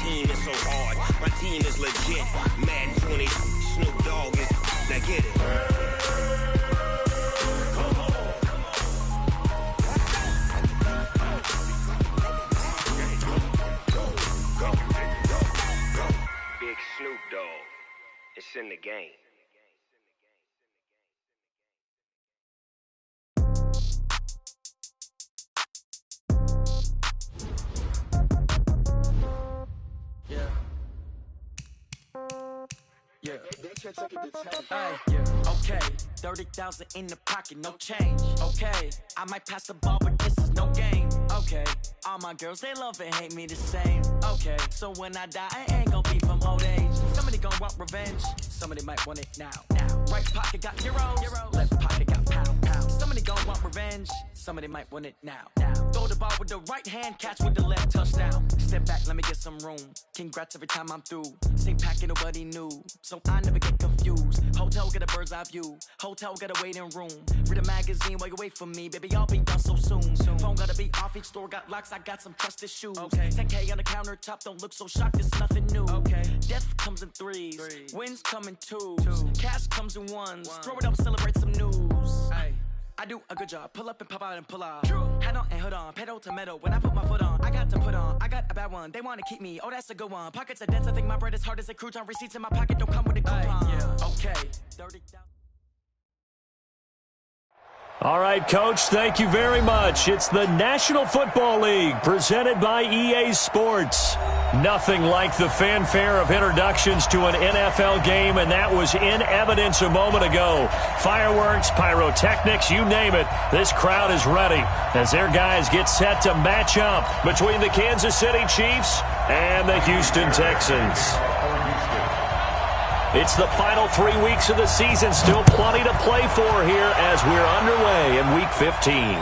team is so hard. My team is legit. Madden 20, Snoop Dogg is. Now get it. Big Snoop Dogg. It's in the game. Yeah. Okay, 30,000 in the pocket, no change. Okay, I might pass the ball, but this is no game. Okay, all my girls, they love and hate me the same. Okay, so when I die, I ain't gon' be from old age. Somebody gon' want revenge, somebody might want it now. Right pocket got heroes, left pocket got pound. Somebody gon' want revenge, somebody might want it now. Throw the ball with the right hand, catch with the left, touchdown. Step back, let me get some room. Congrats every time I'm through. Same packet, nobody knew, so I never get confused. Hotel get a bird's eye view, hotel got a waiting room. Read a magazine while you wait for me, baby, I'll be done so soon. Phone gotta be off, each store got locks, I got some trusted shoes. 10K on the countertop, don't look so shocked, it's nothing new. Death comes in threes, wins come in twos, cash comes in ones. Throw it up, celebrate some news. I do a good job, pull up and pop out and pull off. Head on and hood on, pedal to metal. When I put my foot on, I got to put on. I got a bad one, they wanna keep me, oh that's a good one. Pockets are dense, I think my bread is hard as a crouton. Receipts in my pocket don't come with a coupon. Okay, 30,000. All right, Coach, thank you very much. It's the National Football League presented by EA Sports. Nothing like the fanfare of introductions to an NFL game, and that was in evidence a moment ago. Fireworks, pyrotechnics, you name it. This crowd is ready as their guys get set to match up between the Kansas City Chiefs and the Houston Texans. It's the final 3 weeks of the season. Still plenty to play for here as we're underway in Week 15.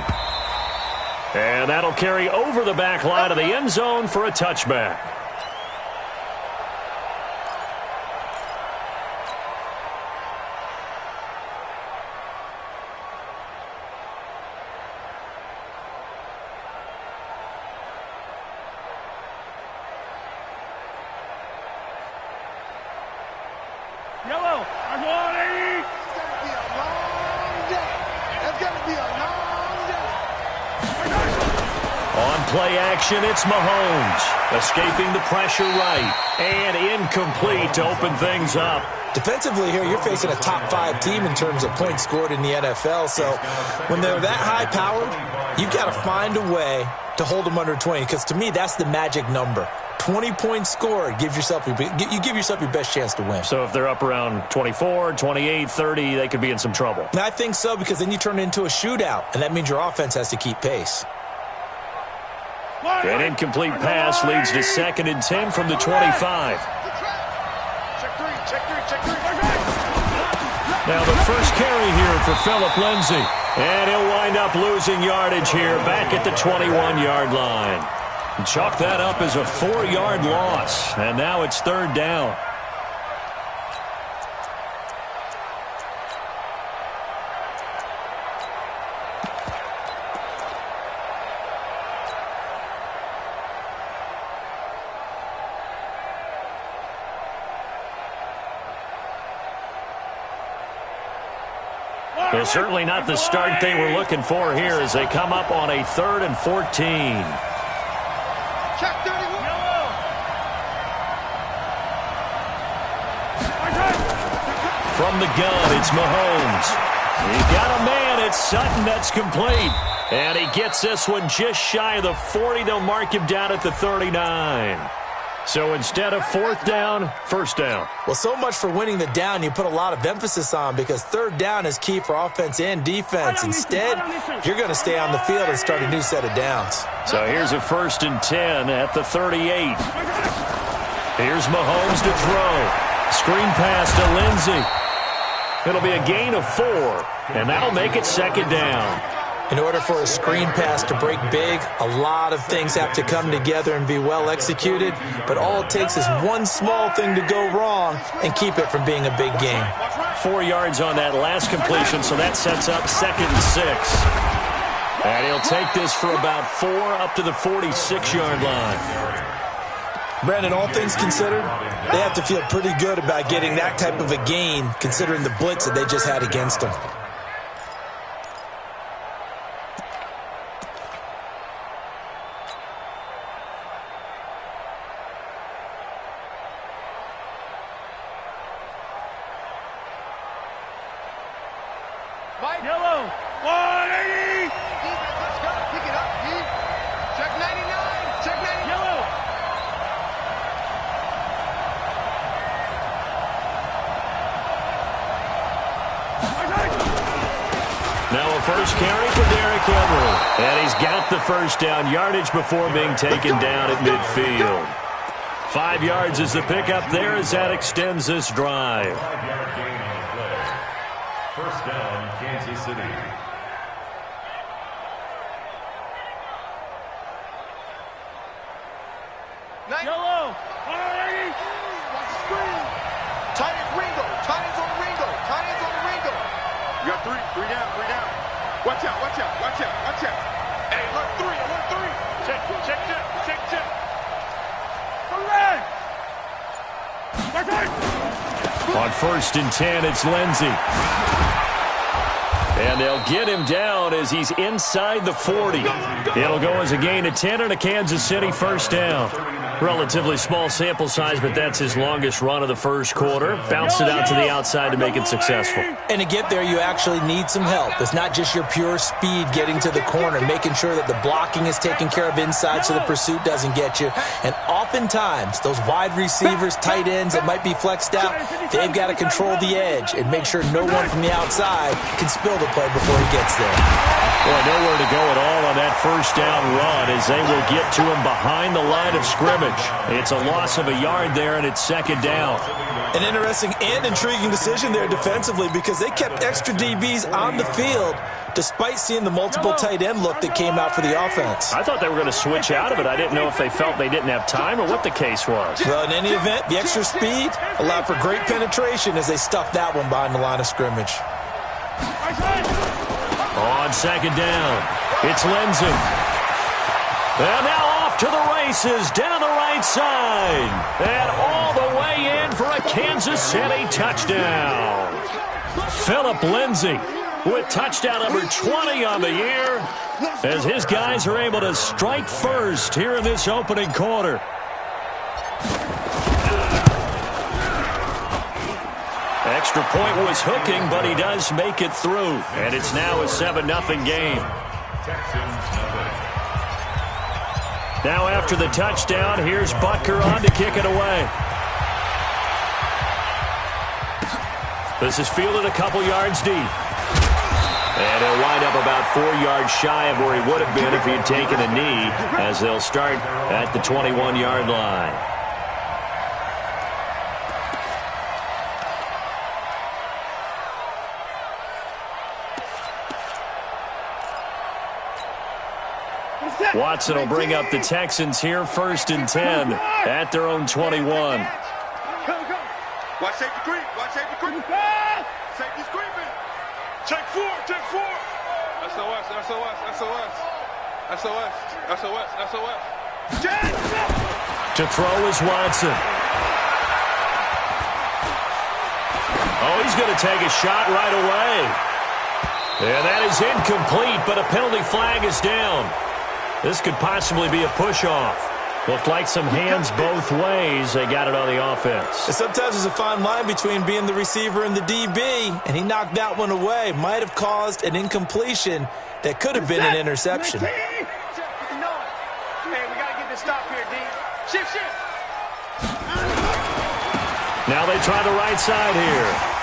And that'll carry over the back line of the end zone for a touchback. Yellow, I'm warning! It's going to be a long day. It's going to be a long day. On play action, it's Mahomes. Escaping the pressure right. And incomplete to open things up. Defensively here, you're facing a top 5 team in terms of points scored in the NFL. So when they're that high-powered, you've got to find a way to hold them under 20. Because to me, that's the magic number. 20 points scored, you give yourself your best chance to win. So if they're up around 24, 28, 30, they could be in some trouble. And I think so, because then you turn it into a shootout, and that means your offense has to keep pace. An incomplete pass leads to 2nd and 10 from the 25. Now the first carry here for Phillip Lindsay. And he'll wind up losing yardage here back at the 21-yard line. Chalk that up as a 4-yard loss, and now it's 3rd down. Well, certainly not the start they were looking for here as they come up on a 3rd and 14. Check 31. From the gun, it's Mahomes. He's got a man. It's Sutton that's complete. And he gets this one just shy of the 40. They'll mark him down at the 39. So instead of 4th down, 1st down. Well, so much for winning the down you put a lot of emphasis on, because 3rd down is key for offense and defense. Instead, you're going to stay on the field and start a new set of downs. So here's a 1st and 10 at the 38. Here's Mahomes to throw. Screen pass to Lindsay. It'll be a gain of 4, and that'll make it 2nd down. In order for a screen pass to break big, a lot of things have to come together and be well executed, but all it takes is one small thing to go wrong and keep it from being a big game. 4 yards on that last completion, so that sets up 2nd and 6. And he'll take this for about 4 up to the 46-yard line. Brandon, all things considered, they have to feel pretty good about getting that type of a gain, considering the blitz that they just had against them. Yellow, 180. Defense, let's go. Pick it up, D. Check 99. Check 90. Yellow. Now a first carry for Derrick Henry. And he's got the first down yardage before being taken down at midfield. 5 yards is the pickup there as that extends this drive. First down, Kansas City. Yellow, 180. Screen. Tight end Ringo. Tight end's on the Ringo. Tight end's on the Ringo. You got three down, 3 down. Watch out, watch out, watch out, watch out. Hey, alert 3, alert 3. Check, check, check, check, check. Hooray! On 1st and 10, it's Lindsey. And they'll get him down as he's inside the 40. It'll go as a gain of 10 and a Kansas City first down. Relatively small sample size, but that's his longest run of the first quarter. Bounced it out to the outside to make it successful. And to get there, you actually need some help. It's not just your pure speed getting to the corner, making sure that the blocking is taken care of inside so the pursuit doesn't get you. And oftentimes, those wide receivers, tight ends that might be flexed out, they've got to control the edge and make sure no one from the outside can spill the play before he gets there. Well, nowhere to go at all on that first down run as they will get to him behind the line of scrimmage. It's a loss of a yard there, and it's 2nd down. An interesting and intriguing decision there defensively because they kept extra DBs on the field despite seeing the multiple tight end look that came out for the offense. I thought they were going to switch out of it. I didn't know if they felt they didn't have time or what the case was. Well, in any event, the extra speed allowed for great penetration as they stuffed that one behind the line of scrimmage. On 2nd down, it's Lindsey. And now off to the races down the right side. And all the way in for a Kansas City touchdown. Phillip Lindsey with touchdown number 20 on the year as his guys are able to strike first here in this opening quarter. Extra point was hooking, but he does make it through. And it's now a 7-0 game. Now after the touchdown, here's Butker on to kick it away. This is fielded a couple yards deep. And he'll wind up about 4 yards shy of where he would have been if he had taken a knee, as they'll start at the 21-yard line. Watson will bring up the Texans here, 1st and 10 at their own 21. Watch safety creep. Watch safety creep. Safety's creeping. Check 4. Check 4. SOS. SOS. SOS. SOS. SOS. SOS. To throw is Watson. Oh, he's going to take a shot right away. And that is incomplete, but a penalty flag is down. This could possibly be a push-off. Looked like some hands both ways. They got it on the offense. And sometimes there's a fine line between being the receiver and the DB, and he knocked that one away. Might have caused an incompletion that could have been an interception. Hey, we got to get this stop here, D. Shift, shift. Now they try the right side here.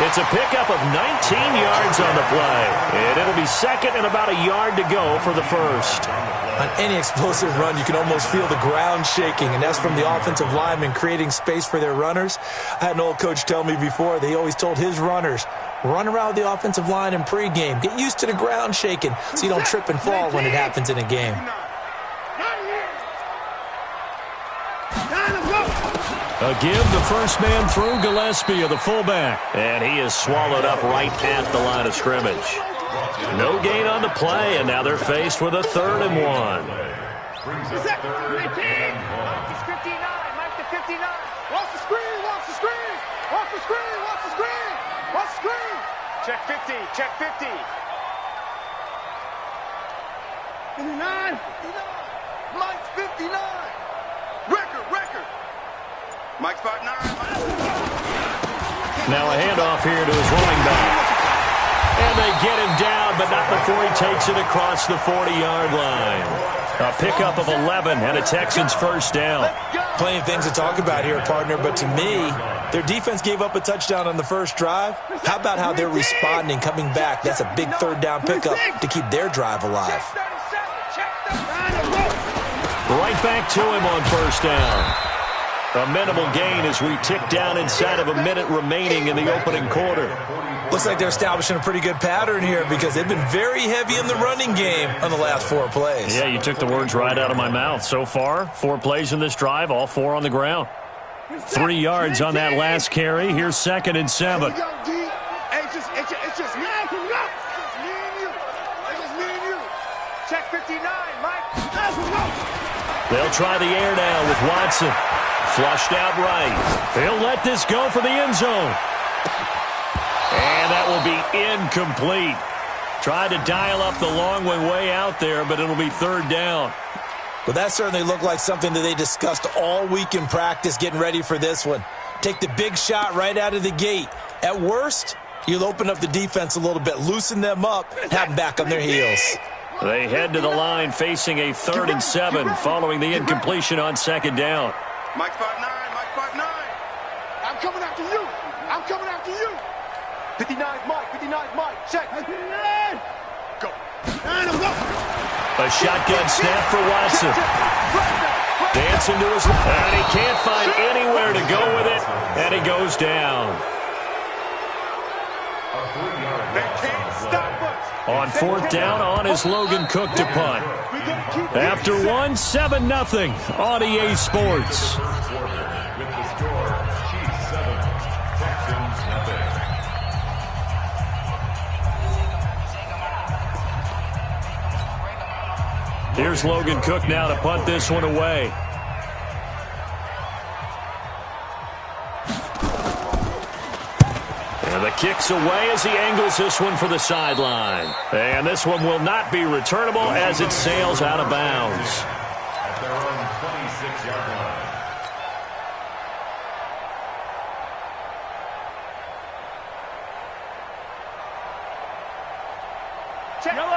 It's a pickup of 19 yards on the play. And it'll be 2nd and about a yard to go for the first. On any explosive run, you can almost feel the ground shaking, and that's from the offensive linemen creating space for their runners. I had an old coach tell me before, he always told his runners, run around the offensive line in pregame. Get used to the ground shaking so you don't trip and fall when it happens in a game. A give the first man through Gillespie of the fullback. And he is swallowed up right at the line of scrimmage. No gain on the play, and now they're faced with a 3rd and 1. Brings up third and 1. He's 59. Mike to 59. Watch the screen. Watch the screen. Watch the screen. Watch the screen. Watch the screen. Check 50. Check 50. 59. Mike's 59. Record. Mike's 5'9". Now a handoff here to his running back. And they get him down, but not before he takes it across the 40-yard line. A pickup of 11 and a Texans first down. Plenty of things to talk about here, partner, but to me, their defense gave up a touchdown on the first drive. How about how they're responding, coming back? That's a big third down pickup to keep their drive alive. Right back to him on first down. A minimal gain as we tick down inside of a minute remaining in the opening quarter. Looks like they're establishing a pretty good pattern here because they've been very heavy in the running game on the last 4 plays. Yeah, you took the words right out of my mouth. So far, 4 plays in this drive, all 4 on the ground. 3 yards on that last carry. Here's 2nd and 7. It's just me and you. Check 59, Mike. They'll try the air now with Watson. Flushed out right. They'll let this go for the end zone. And that will be incomplete. Tried to dial up the long way out there, but it'll be 3rd down. Well, that certainly looked like something that they discussed all week in practice getting ready for this one. Take the big shot right out of the gate. At worst, you'll open up the defense a little bit, loosen them up, have them back on their heels. They head to the line facing a 3rd and 7 following the incompletion on 2nd down. Mike's 5'9", Mike's 5'9". I'm coming after you. 59's Mike, check. 59. Go. A shotgun snap for Watson. Dancing to his left. And he can't find anywhere to go with it. And he goes down. They can't stop us. On 4th down, on is Logan Cook to punt. After 1, 7-0 on EA Sports. With the score, Chiefs 7, Texans nothing. Here's Logan Cook now to punt this one away. And the kick's away as he angles this one for the sideline. And this one will not be returnable as it sails out of bounds. At their own 26-yard line.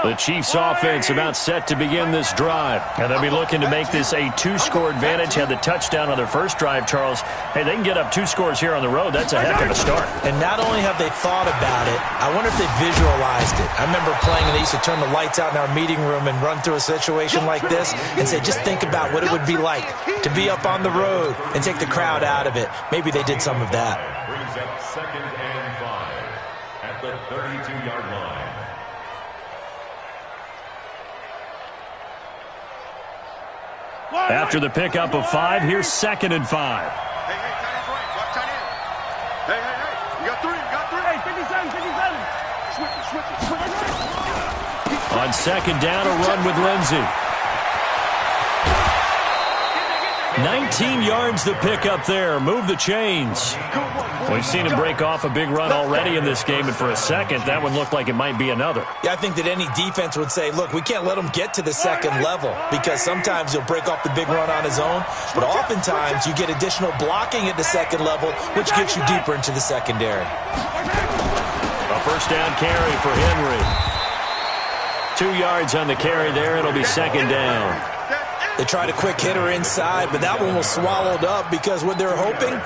The Chiefs offense about set to begin this drive. And they'll be looking to make this a 2-score advantage. Had the touchdown on their first drive, Charles. Hey, they can get up 2 scores here on the road. That's a heck of a start. And not only have they thought about it, I wonder if they visualized it. I remember playing and they used to turn the lights out in our meeting room and run through a situation like this and say, just think about what it would be like to be up on the road and take the crowd out of it. Maybe they did some of that. Brings up 2nd and 5 at the 32-yard line. After the pickup of 5, here's 2nd and 5. Hey, tight end's right. Watch tight end. Hey. You got 3. Hey, 57. Switch. On 2nd down, a run with Lindsey. 19 yards the pickup there. Move the chains. We've seen him break off a big run already in this game, and for a second, that one looked like it might be another. Yeah, I think that any defense would say, look, we can't let him get to the second level because sometimes he'll break off the big run on his own, but oftentimes you get additional blocking at the second level, which gets you deeper into the secondary. A first down carry for Henry. 2 yards on the carry there. It'll be 2nd down. They tried a quick hitter inside, but that one was swallowed up because what they're hoping,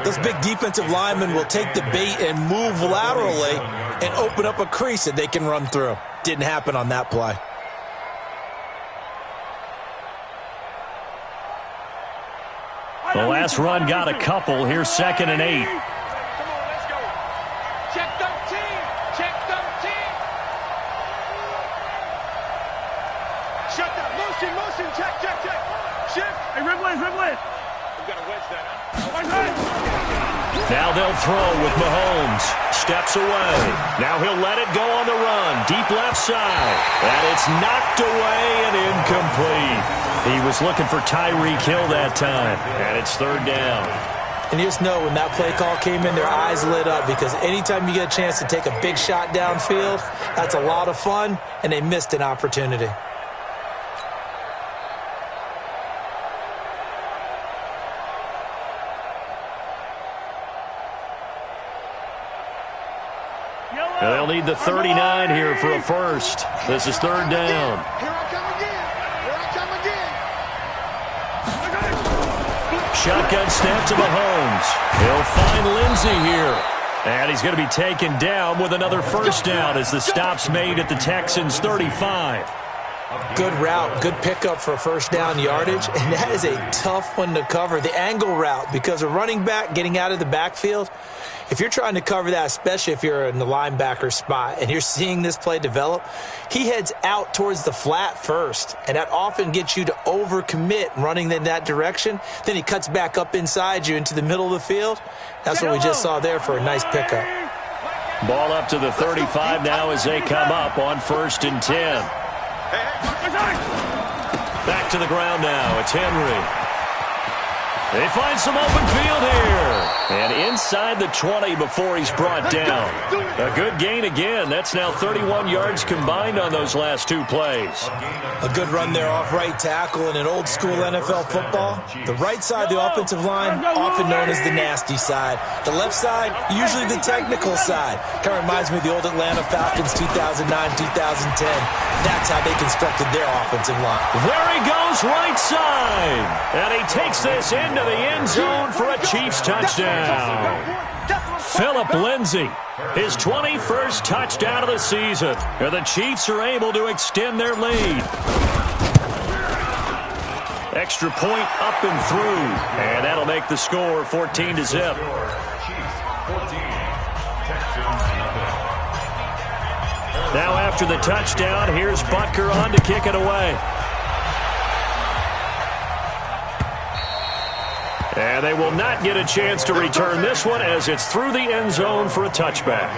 those big defensive linemen will take the bait and move laterally and open up a crease that they can run through. Didn't happen on that play. The last run got a couple. Here's 2nd and 8. Come on, let's go. Check 13. Check 13. Shut down. Motion. Check. Shift. Hey, Ridley. We got to wedge that. Now they'll throw with Mahomes. steps away. Now he'll let it go on the run. Deep left side. And it's knocked away and incomplete. He was looking for Tyreek Hill that time. And it's third down. And you just know when that play call came in, their eyes lit up, because anytime you get a chance to take a big shot downfield, that's a lot of fun, and they missed an opportunity. They'll need the 39 here for a first. This is third down. Here I come again. Here I come again. Shotgun snap to Mahomes. He'll find Lindsey here. And he's going to be taken down with another first down as the stop's made at the Texans' 35. Good route, good pickup for first down yardage, and that is a tough one to cover. The angle route, because a running back getting out of the backfield, if you're trying to cover that, especially if you're in the linebacker spot and you're seeing this play develop, he heads out towards the flat first, and that often gets you to overcommit running in that direction. Then he cuts back up inside you into the middle of the field. That's what we just saw there for a nice pickup. Ball up to the 35 now as they come up on 1st and 10. Back to the ground now. It's Henry. They find some open field here. And inside the 20 before he's brought down. A good gain again. That's now 31 yards combined on those last two plays. A good run there off right tackle in an old school NFL football. The right side of the offensive line, often known as the nasty side. The left side, usually the technical side. Kind of reminds me of the old Atlanta Falcons 2009-2010. That's how they constructed their offensive line. There he goes, right side. And he takes this into the end zone for a Chiefs touchdown. Phillip Lindsay, his 21st touchdown of the season. And the Chiefs are able to extend their lead. Extra point up and through. And that'll make the score 14-0. Chiefs 14, Texans nothing. Now after the touchdown, here's Butker on to kick it away. And they will not get a chance to return this one as it's through the end zone for a touchback.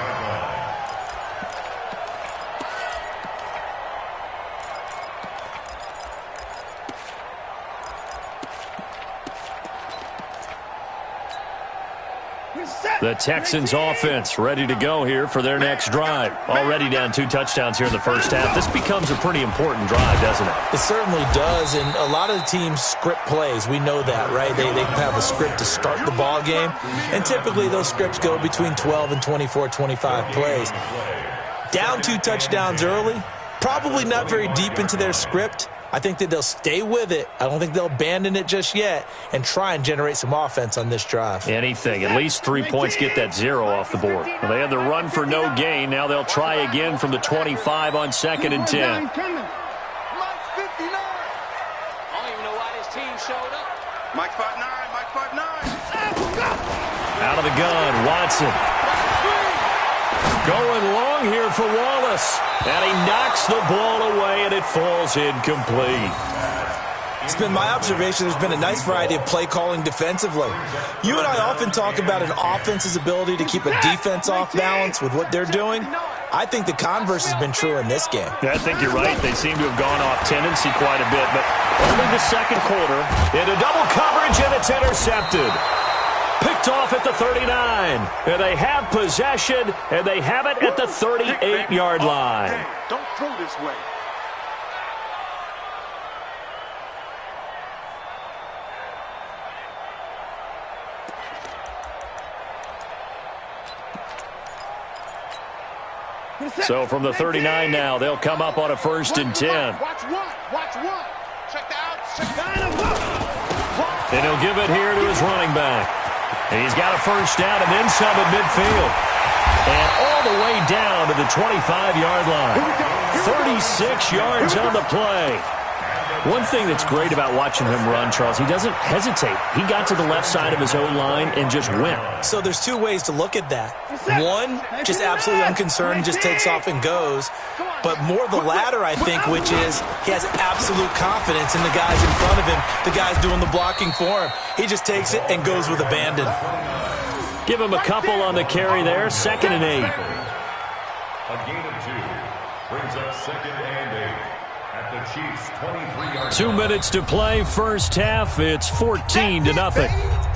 The Texans offense ready to go here for their next drive. Already down 2 touchdowns here in the first half. This becomes a pretty important drive, doesn't it? It certainly does, and a lot of the teams script plays. We know that, right? They have a script to start the ball game, and typically those scripts go between 12 and 24, 25 plays. Down 2 touchdowns early, probably not very deep into their script. I think that they'll stay with it. I don't think they'll abandon it just yet and try and generate some offense on this drive. Anything. At least 3 points get that 0 off the board. Well, they had the run for no gain. Now they'll try again from the 25 on 2nd and 10. Mike 59. I don't even know why this team showed up. Mike 59. Mike 59. Out of the gun, Watson. Going long here for Wallace. And he knocks the ball away, and it falls incomplete. It's been my observation there's been a nice variety of play calling defensively. You and I often talk about an offense's ability to keep a defense off balance with what they're doing. I think the converse has been true in this game. I think you're right. They seem to have gone off tendency quite a bit, but only the second quarter. Into double coverage, and it's intercepted. Picked off at the 39. And they have possession, and they have it at the 38-yard line. Hey, don't throw this way. So from the 39 now, they'll come up on a 1st and 10. Watch one. Watch one. Check the out. Check the And he'll give it here to his running back. And he's got a first down and then some at midfield. And all the way down to the 25-yard line. 36 yards on the play. One thing that's great about watching him run, Charles, he doesn't hesitate. He got to the left side of his O-line and just went. So there's 2 ways to look at that. One, just absolutely unconcerned, just takes off and goes. But more the latter, I think, which is he has absolute confidence in the guys in front of him, the guys doing the blocking for him. He just takes it and goes with abandon. Give him a couple on the carry there, 2nd and 8. A gain of 2 brings up 2nd and 8 at the Chiefs' 23-yard 2 minutes to play, first half. It's 14-0.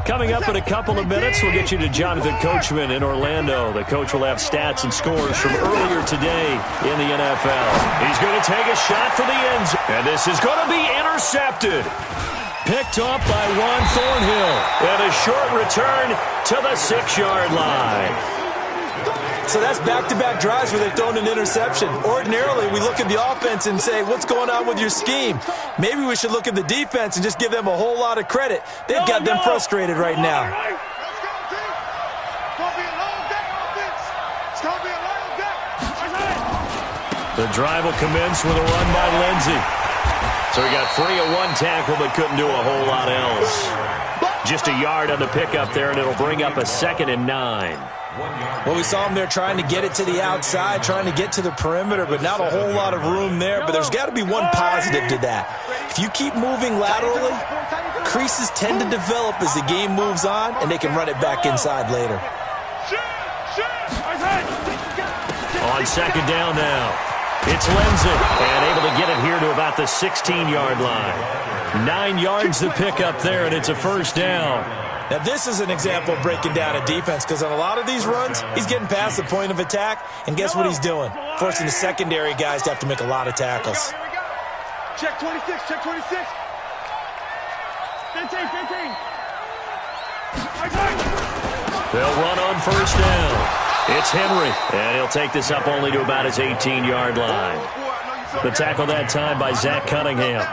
Coming up in a couple of minutes, we'll get you to Jonathan Coachman in Orlando. The coach will have stats and scores from earlier today in the NFL. He's going to take a shot for the end zone, and this is going to be intercepted. Picked up by Juan Thornhill, and a short return to the 6-yard line. So that's back-to-back drives where they've thrown an interception. Ordinarily, we look at the offense and say, what's going on with your scheme? Maybe we should look at the defense and just give them a whole lot of credit. They've got them frustrated right now. The drive will commence with a run by Lindsey. So he got free of one tackle but couldn't do a whole lot else. Just a yard on the pickup there, and it'll bring up a 2nd and 9. Well, we saw him there trying to get it to the outside, trying to get to the perimeter, but not a whole lot of room there. But there's got to be one positive to that. If you keep moving laterally, creases tend to develop as the game moves on, and they can run it back inside later. On 2nd down now, it's Lindsey, and able to get it here to about the 16-yard line. 9 yards to pick up there, and it's a first down. Now, this is an example of breaking down a defense, because on a lot of these runs, he's getting past the point of attack, and guess what he's doing? Forcing the secondary guys to have to make a lot of tackles. Here we go. Check 26, check 26. 15. They'll run on first down. It's Henry, and he'll take this up only to about his 18-yard line. The tackle that time by Zach Cunningham.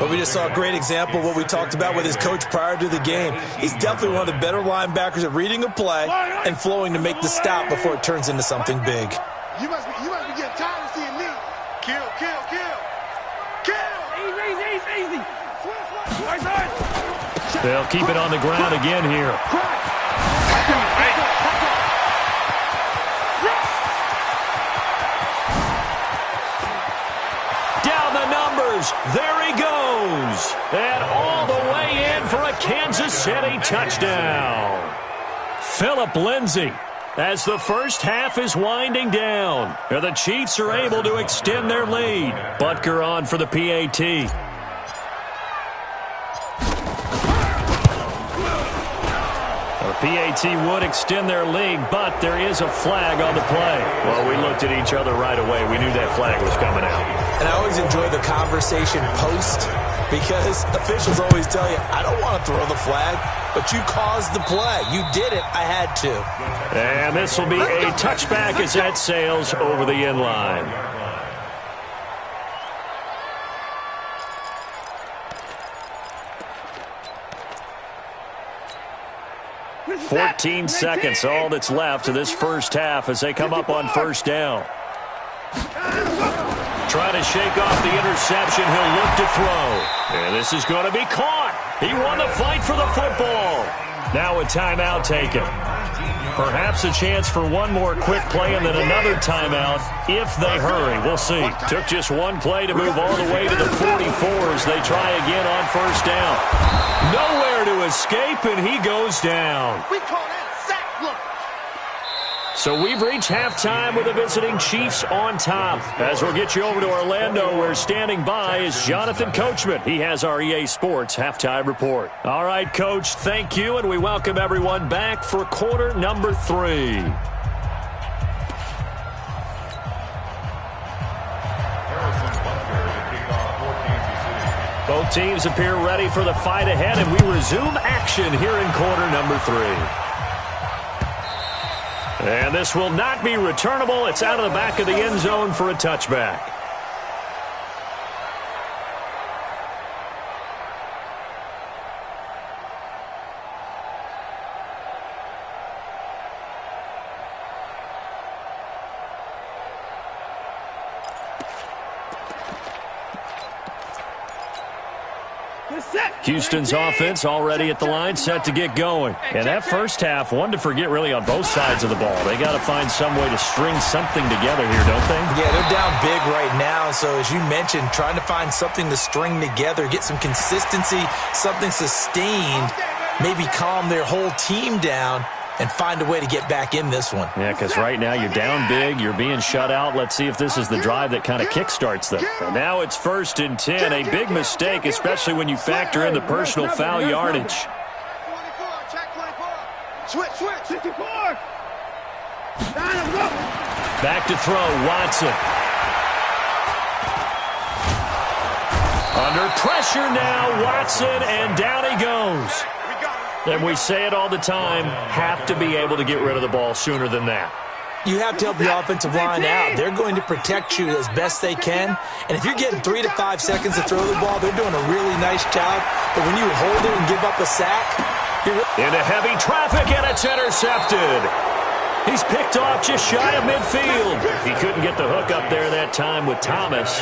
But we just saw a great example of what we talked about with his coach prior to the game. He's definitely one of the better linebackers at reading a play and flowing to make the stop before it turns into something big. You must be getting tired of seeing me. Kill. Easy. They'll keep it on the ground again here. Down the numbers. There he goes. And all the way in for a Kansas City touchdown. Phillip Lindsay, as the first half is winding down. And the Chiefs are able to extend their lead. Butker on for the PAT. PAT would extend their lead, but there is a flag on the play. Well, we looked at each other right away. We knew that flag was coming out. And I always enjoy the conversation post, because officials always tell you, I don't want to throw the flag, but you caused the play. You did it. I had to. And this will be a touchback as that sails over the end line. 14 seconds, all that's left of this first half as they come up on first down. Trying to shake off the interception. He'll look to throw. And this is going to be caught. He won the fight for the football. Now a timeout taken. Perhaps a chance for one more quick play and then another timeout if they hurry. We'll see. Took just one play to move all the way to the 44s. They try again on first down. Nowhere to escape, and he goes down. We call that sack. Look. So we've reached halftime with the visiting Chiefs on top. As we'll get you over to Orlando, where standing by is Jonathan Coachman. He has our EA Sports halftime report. All right, Coach, thank you, and we welcome everyone back for quarter number 3. Both teams appear ready for the fight ahead, and we resume action here in quarter number 3. And this will not be returnable. It's out of the back of the end zone for a touchback. Houston's offense already at the line, set to get going. And that first half, one to forget really on both sides of the ball. They got to find some way to string something together here, don't they? Yeah, they're down big right now. So as you mentioned, trying to find something to string together, get some consistency, something sustained, maybe calm their whole team down and find a way to get back in this one. Yeah, because right now you're down big, you're being shut out. Let's see if this is the drive that kind of kickstarts them. And now it's 1st and 10, a big mistake, especially when you factor in the personal foul yardage. Switch. Back to throw, Watson. Under pressure now, Watson, and down he goes. And we say it all the time, have to be able to get rid of the ball sooner than that. You have to help your offensive line out. They're going to protect you as best they can. And if you're getting 3 to 5 seconds to throw the ball, they're doing a really nice job. But when you hold it and give up a sack, you're into heavy traffic, and it's intercepted. He's picked off just shy of midfield. He couldn't get the hook up there that time with Thomas.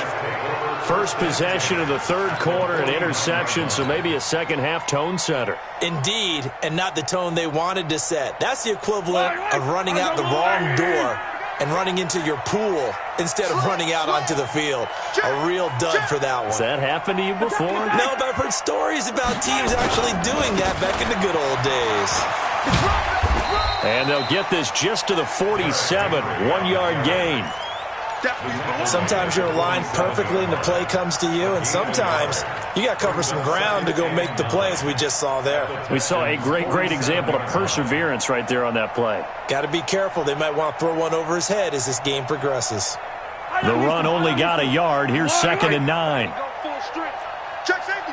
First possession of the third quarter, an interception, so maybe a second-half tone setter. Indeed, and not the tone they wanted to set. That's the equivalent of running out the wrong door and running into your pool instead of running out onto the field. A real dud for that one. Has that happened to you before? No, but I've heard stories about teams actually doing that back in the good old days. And they'll get this just to the 47, 1-yard gain. Sometimes you're aligned perfectly and the play comes to you, and sometimes you got to cover some ground to go make the play, as we just saw there. We saw a great example of perseverance right there on that play. Got to be careful. They might want to throw one over his head as this game progresses. The run only got a yard. Here's 2nd and 9. Check safety.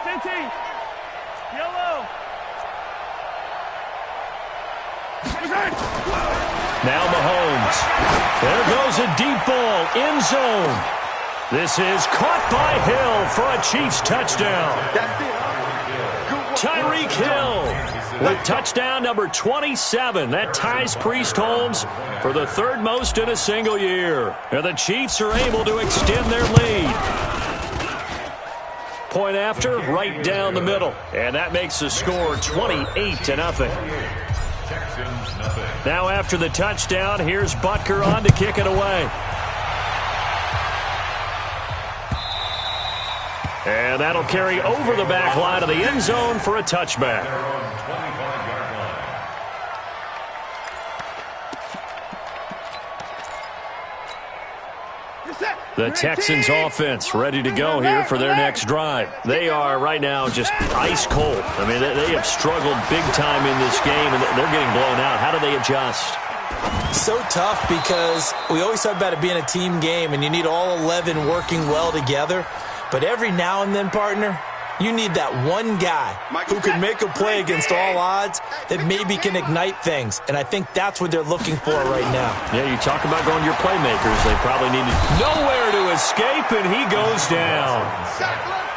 15. Yellow. Now Mahomes. There goes a deep ball, end zone. This is caught by Hill for a Chiefs touchdown. Tyreek Hill with touchdown number 27. That ties Priest Holmes for the 3rd most in a single year. And the Chiefs are able to extend their lead. Point after, right down the middle. And that makes the score 28-0. Now after the touchdown, here's Butker on to kick it away. And that'll carry over the back line of the end zone for a touchback. The Texans offense ready to go here for their next drive. They are right now just ice cold. I mean, they have struggled big time in this game, and they're getting blown out. How do they adjust? So tough because we always talk about it being a team game, and you need all 11 working well together. But every now and then, partner, you need that one guy who can make a play against all odds that maybe can ignite things. And I think that's what they're looking for right now. Yeah, you talk about going to your playmakers. They probably needed nowhere to escape, and he goes down.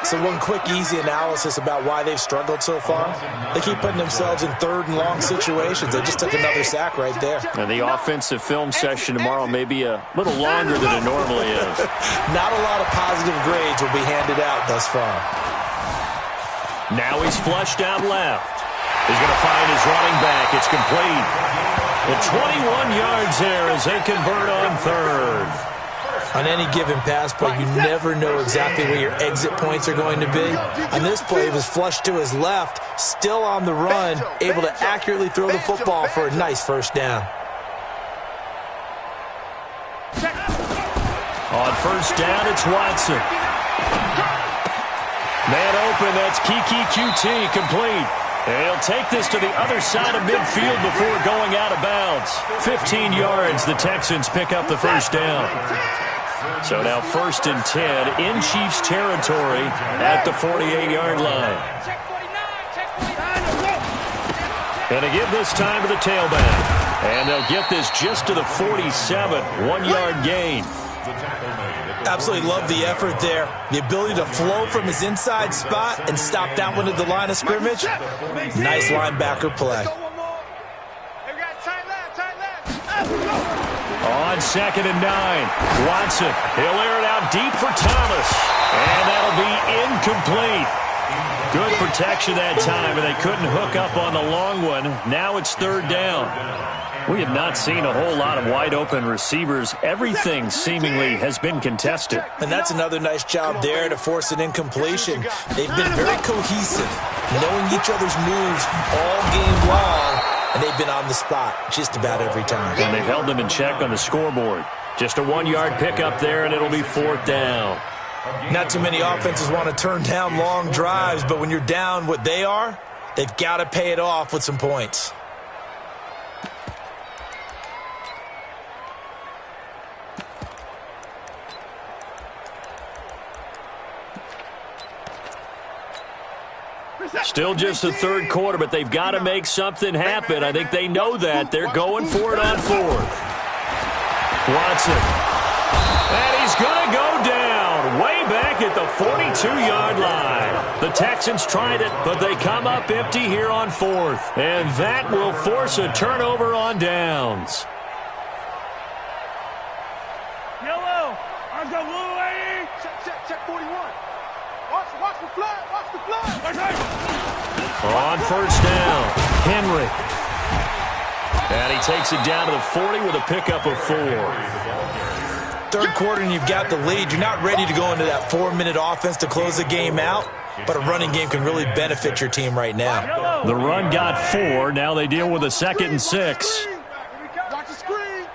So one quick, easy analysis about why they've struggled so far. They keep putting themselves in 3rd and long situations. They just took another sack right there. And the offensive film session tomorrow may be a little longer than it normally is. Not a lot of positive grades will be handed out thus far. Now he's flushed out left. He's going to find his running back. It's complete. The 21 yards there as they convert on 3rd. On any given pass play, you never know exactly where your exit points are going to be. On this play, he was flushed to his left, still on the run, able to accurately throw the football for a nice first down. On first down, it's Watson. Man open, that's Kiki QT, complete. And he'll take this to the other side of midfield before going out of bounds. 15 yards, the Texans pick up the first down. So now 1st and 10 in Chiefs territory at the 48-yard line. And to give this time to the tailback. And they'll get this just to the 47, 1-yard gain. Absolutely love the effort there. The ability to flow from his inside spot and stop that one at the line of scrimmage. Nice linebacker play. On 2nd and 9, Watson. He'll air it out deep for Thomas. And that'll be incomplete. Good protection that time, and they couldn't hook up on the long one. Now it's 3rd down. We have not seen a whole lot of wide-open receivers. Everything seemingly has been contested. And that's another nice job there to force an incompletion. They've been very cohesive, knowing each other's moves all game long, and they've been on the spot just about every time. And they've held them in check on the scoreboard. Just a 1-yard pickup there, and it'll be 4th down. Not too many offenses want to turn down long drives, but when you're down what they are, they've got to pay it off with some points. Still just the 3rd quarter, but they've got to make something happen. I think they know that. They're going for it on 4th. Watson. And he's going to go down way back at the 42-yard line. The Texans tried it, but they come up empty here on 4th. And that will force a turnover on downs. Yellow. I'm the blue lady. Check 41. Watch the flag. Watch the flag. On 1st down, Henry. And he takes it down to the 40 with a pickup of 4. 3rd quarter and you've got the lead. You're not ready to go into that 4-minute offense to close the game out, but a running game can really benefit your team right now. The run got 4. Now they deal with a 2nd and 6. Watch the screen.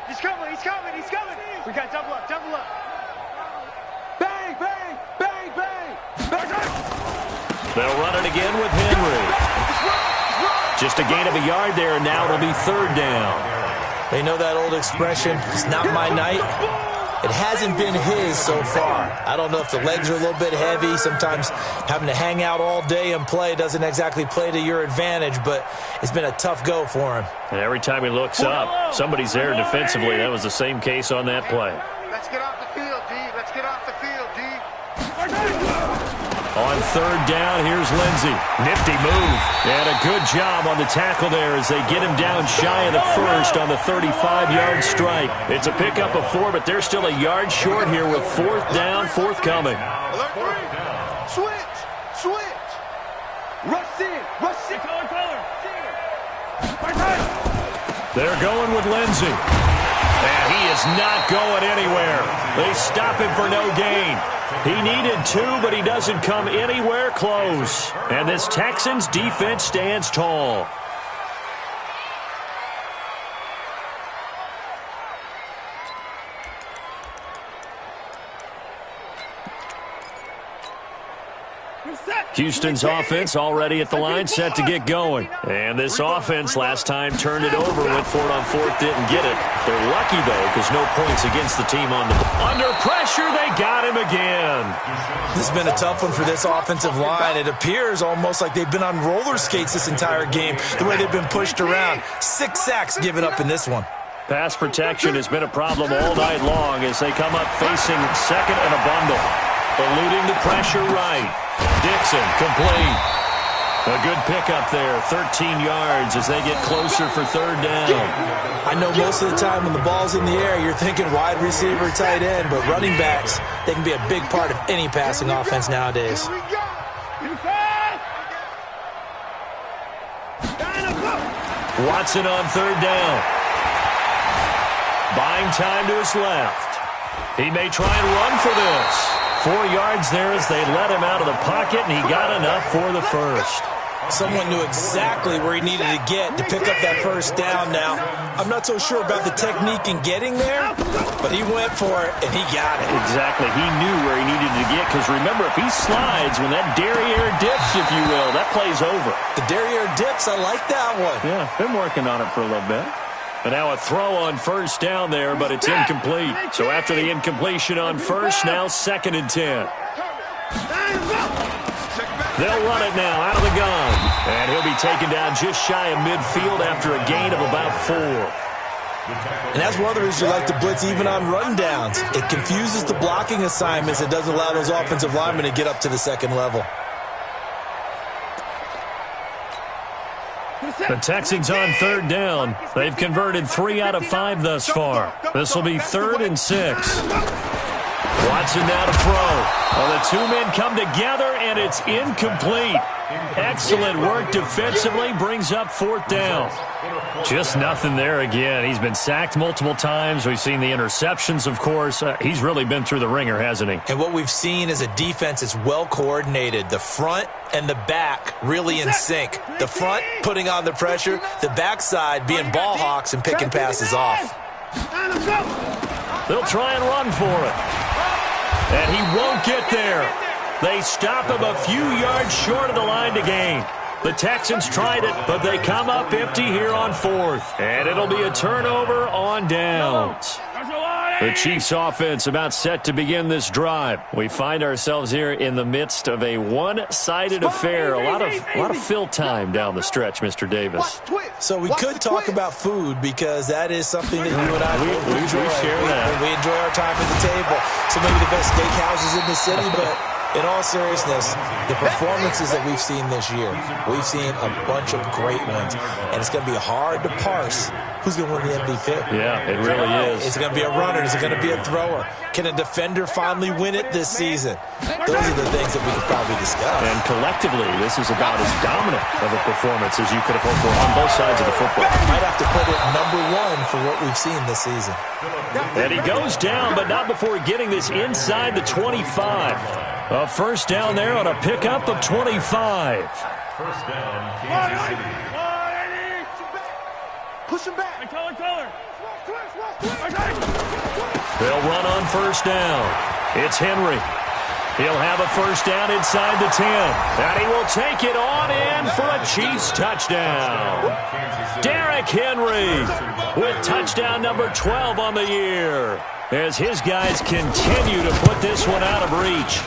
He's coming. He's coming. He's coming. We got double up. Double up. Bang, bang, bang, bang. They'll run it again with Henry. Just a gain of a yard there, and now it'll be 3rd down. They know that old expression, it's not my night. It hasn't been his so far. I don't know if the legs are a little bit heavy. Sometimes having to hang out all day and play doesn't exactly play to your advantage, but it's been a tough go for him. And every time he looks up, somebody's there defensively. That was the same case on that play. Let's get off the field, D. Let's get off the field, D. On 3rd down, here's Lindsey. Nifty move. And a good job on the tackle there as they get him down shy of the 1st on the 35-yard strike. It's a pickup of 4, but they're still a yard short here with 4th down forthcoming. Switch. Rush in. Color. They're going with Lindsey. And he is not going anywhere. They stop him for no gain. He needed 2, but he doesn't come anywhere close. And this Texans defense stands tall. Houston's offense already at the line, set to get going. And this offense last time turned it over, went for it on 4th, didn't get it. They're lucky, though, because no points against the team on the ball. Under pressure, they got him again. This has been a tough one for this offensive line. It appears almost like they've been on roller skates this entire game, the way they've been pushed around. 6 sacks given up in this one. Pass protection has been a problem all night long as they come up facing 2nd and a bundle. Eluding the pressure right. Dixon complete. A good pickup there, 13 yards as they get closer for 3rd down. I know most of the time when the ball's in the air, you're thinking wide receiver, tight end, but running backs, they can be a big part of any passing offense nowadays. Watson on 3rd down. Buying time to his left. He may try and run for this. 4 yards there as they let him out of the pocket, and he got enough for the 1st. Someone knew exactly where he needed to get to pick up that 1st down now. I'm not so sure about the technique in getting there, but he went for it, and he got it. Exactly. He knew where he needed to get, because remember, if he slides, when that derriere dips, if you will, that play's over. The derriere dips, I like that one. Yeah, been working on it for a little bit. And now a throw on 1st down there, but it's incomplete. So after the incompletion on 1st, now 2nd and 10. They'll run it now out of the gun. And he'll be taken down just shy of midfield after a gain of about 4. And that's one of the reasons you like to blitz even on rundowns. It confuses the blocking assignments. It doesn't allow those offensive linemen to get up to the 2nd level. The Texans on third down. They've converted 3 out of 5 thus far. This will be 3rd and 6. Watson now to throw. Well, the two men come together, and it's incomplete. Excellent work defensively, brings up 4th down. Just nothing there again. He's been sacked multiple times. We've seen the interceptions, of course. He's really been through the ringer, hasn't he? And what we've seen is a defense that's well coordinated. The front and the back really in sync. The front putting on the pressure, the backside being ball hawks and picking passes off. They'll try and run for it. And he won't get there. They stop him a few yards short of the line to gain. The Texans tried it, but they come up empty here on 4th. And it'll be a turnover on downs. The Chiefs offense about set to begin this drive. We find ourselves here in the midst of a one-sided affair. A lot of fill time down the stretch, Mr. Davis. So we could talk about food because that is something that you and I we enjoy. share that. We enjoy our time at the table. So maybe the best steakhouses in the city, but in all seriousness, the performances that we've seen this year, we've seen a bunch of great ones, and it's going to be hard to parse who's going to win the MVP. Yeah, it really is. Is it going to be a runner? Is it going to be a thrower? Can a defender finally win it this season? Those are the things that we could probably discuss. And collectively, this is about as dominant of a performance as you could have hoped for on both sides of the football. Might have to put it #1 for what we've seen this season. And he goes down, but not before getting this inside the 25. A first down there on a pickup of 25. First down, Kansas City. Push him back. They'll run on first down. It's Henry. He'll have a first down inside the 10. And he will take it on in for a Chiefs touchdown. Derrick Henry with touchdown number 12 on the year as his guys continue to put this one out of reach.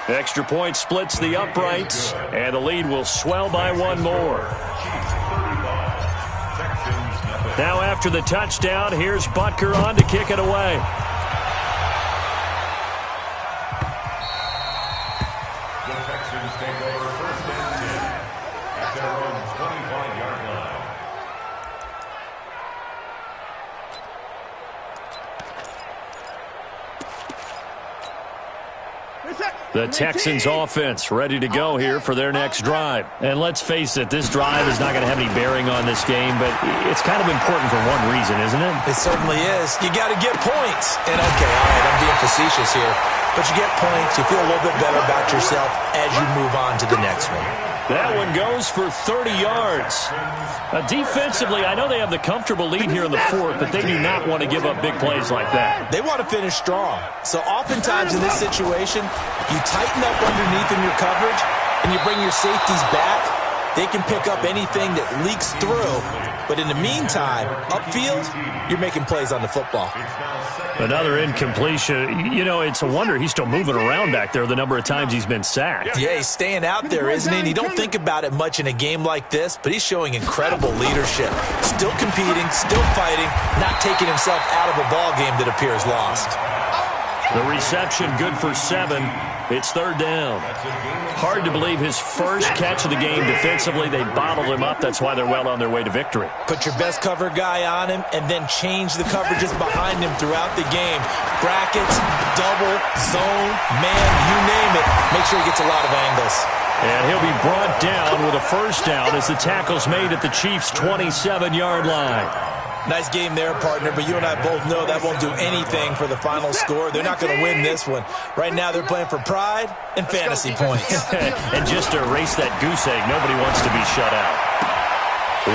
Extra point splits the uprights, and the lead will swell by 1 more. Now after the touchdown, here's Butker on to kick it away. The Texans take over first and 10 at their own 25-yard line. The Texans offense ready to go here for their next drive. And let's face it, this drive is not going to have any bearing on this game, but it's kind of important for one reason, isn't it? It certainly is. You got to get points. And okay, all right, I'm being facetious here. But you get points, you feel a little bit better about yourself as you move on to the next one. That one goes for 30 yards. Defensively, I know they have the comfortable lead here in the 4th, but they do not want to give up big plays like that. They want to finish strong. So oftentimes in this situation, you tighten up underneath in your coverage, and you bring your safeties back. They can pick up anything that leaks through. But in the meantime, upfield, you're making plays on the football. Another incompletion. You know, it's a wonder he's still moving around back there the number of times he's been sacked. Yeah, he's staying out there, isn't he? And you don't think about it much in a game like this, but he's showing incredible leadership. Still competing, still fighting, not taking himself out of a ball game that appears lost. The reception good for 7. It's 3rd down. Hard to believe his first catch of the game defensively. They bottled him up. That's why they're well on their way to victory. Put your best cover guy on him and then change the coverages behind him throughout the game. Brackets, double, zone, man, you name it. Make sure he gets a lot of angles. And he'll be brought down with a first down as the tackle's made at the Chiefs' 27-yard line. Nice game there, partner, but you and I both know that won't do anything for the final score. They're not going to win this one. Right now they're playing for pride and fantasy points. And just to erase that goose egg, nobody wants to be shut out.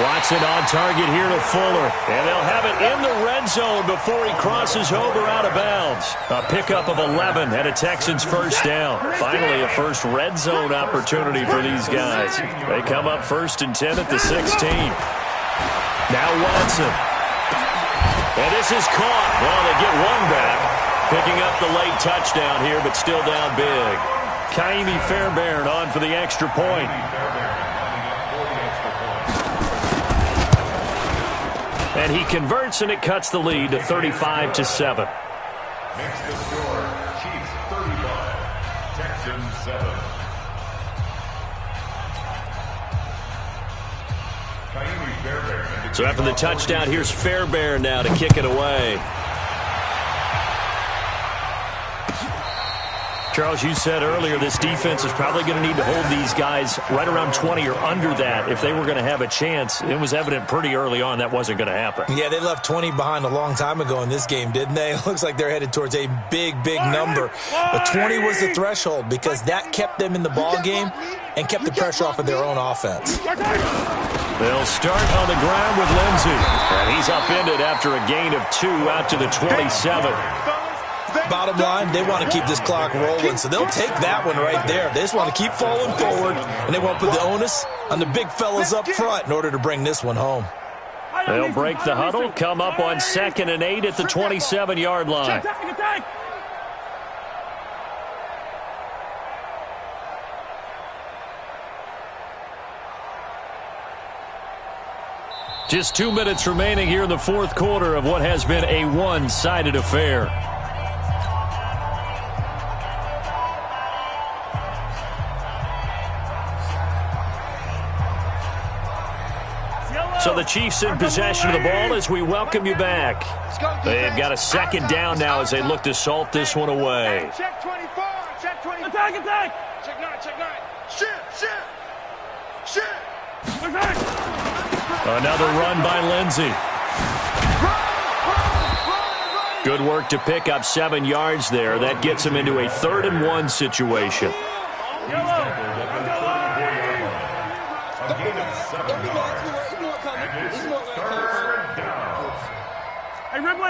Watson on target here to Fuller, and they'll have it in the red zone before he crosses over out of bounds. A pickup of 11 and a Texans first down. Finally, a first red zone opportunity for these guys. They come up 1st and 10 at the 16. Now Watson. And this is caught. Well, they get one back. Picking up the late touchdown here, but still down big. Kaimi Fairbairn on for the extra point. And he converts, and it cuts the lead to 35-7. Makes the score, Chiefs 35, Texans 7. So after the touchdown, here's Fairbairn now to kick it away. Charles, you said earlier this defense is probably going to need to hold these guys right around 20 or under that if they were going to have a chance. It was evident pretty early on that wasn't going to happen. Yeah, they left 20 behind a long time ago in this game, didn't they? It looks like they're headed towards a big, big number. But 20 was the threshold because that kept them in the ball game and kept the pressure off of their own offense. They'll start on the ground with Lindsey. And he's upended after a gain of 2 out to the 27. Bottom line, they want to keep this clock rolling, so they'll take that one right there. They just want to keep falling forward, and they want to put the onus on the big fellas up front in order to bring this one home. They'll break the huddle, come up on 2nd and 8 at the 27-yard line. Just 2 minutes remaining here in the fourth quarter of what has been a one-sided affair. So the Chiefs in possession of the ball as we welcome you back. They've got a second down now as they look to salt this one away. Check 24. Check 24. Attack. Check 9. Check 9. Shit. Another run by Lindsey. Good work to pick up 7 yards there. That gets him into a 3rd and 1 situation.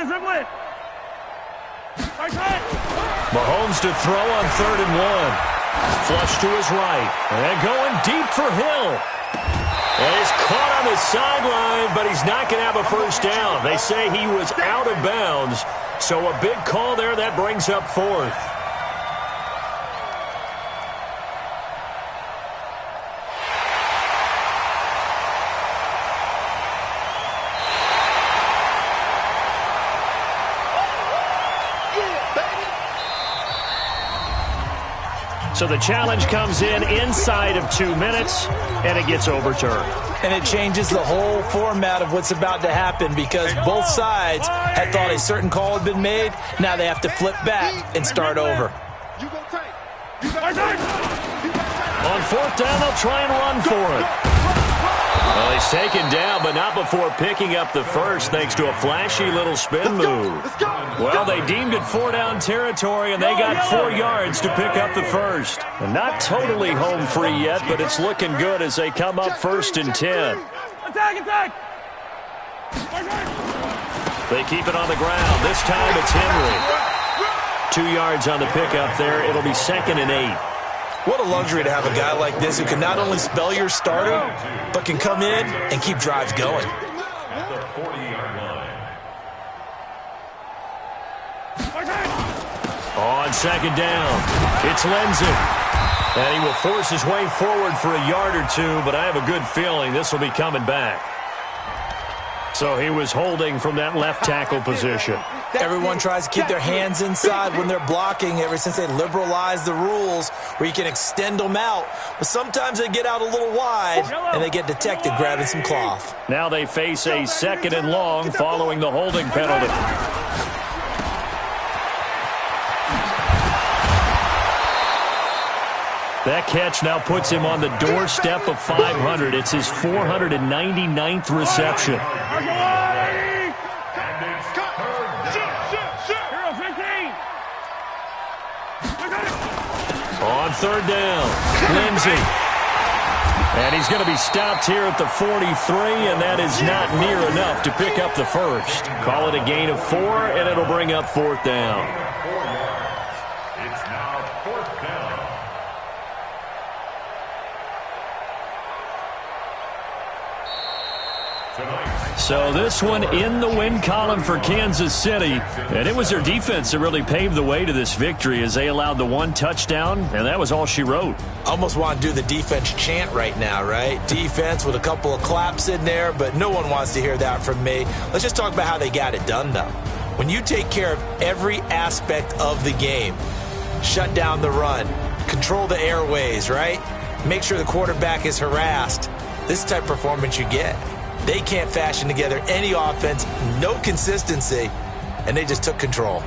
Ripley. Mahomes to throw on 3rd and 1. Flush to his right. And going deep for Hill. And he's caught on the sideline, but he's not going to have a first down. They say he was out of bounds. So a big call there that brings up 4th. So the challenge comes in inside of 2 minutes, and it gets overturned. And it changes the whole format of what's about to happen because both sides had thought a certain call had been made. Now they have to flip back and start over. On 4th down, they'll try and run for it. Well, he's taken down, but not before picking up the first thanks to a flashy little spin move. Well, they deemed it 4-down territory, and they got 4 yards to pick up the first. And not totally home free yet, but it's looking good as they come up 1st and 10. Attack. They keep it on the ground. This time it's Henry. 2 yards on the pickup there. It'll be 2nd and 8. What a luxury to have a guy like this who can not only spell your starter, but can come in and keep drives going. At the 40-yard line. On 2nd down, it's Lindsey. And he will force his way forward for a yard or 2, but I have a good feeling this will be coming back. So he was holding from that left tackle position. Everyone tries to keep their hands inside when they're blocking ever since they liberalized the rules where you can extend them out. But sometimes they get out a little wide and they get detected grabbing some cloth. Now they face a 2nd and long following the holding penalty. That catch now puts him on the doorstep of 500. It's his 499th reception. On 3rd down, Lindsey. And he's going to be stopped here at the 43, and that is not near enough to pick up the first. Call it a gain of 4, and it'll bring up 4th down. It's now 4th down. So this one in the win column for Kansas City. And it was their defense that really paved the way to this victory as they allowed the 1 touchdown, and that was all she wrote. Almost want to do the defense chant right now, right? Defense with a couple of claps in there, but no one wants to hear that from me. Let's just talk about how they got it done, though. When you take care of every aspect of the game, shut down the run, control the airways, right? Make sure the quarterback is harassed. This type of performance you get. They can't fashion together any offense, no consistency, and they just took control.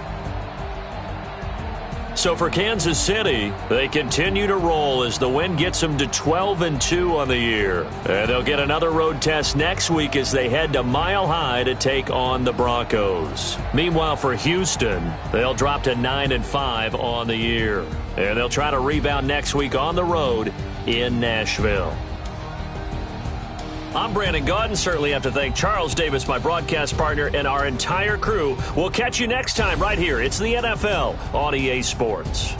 So for Kansas City, they continue to roll as the win gets them to 12-2 on the year. And they'll get another road test next week as they head to Mile High to take on the Broncos. Meanwhile, for Houston, they'll drop to 9-5 on the year. And they'll try to rebound next week on the road in Nashville. I'm Brandon Gaudin. Certainly have to thank Charles Davis, my broadcast partner, and our entire crew. We'll catch you next time right here. It's the NFL on EA Sports.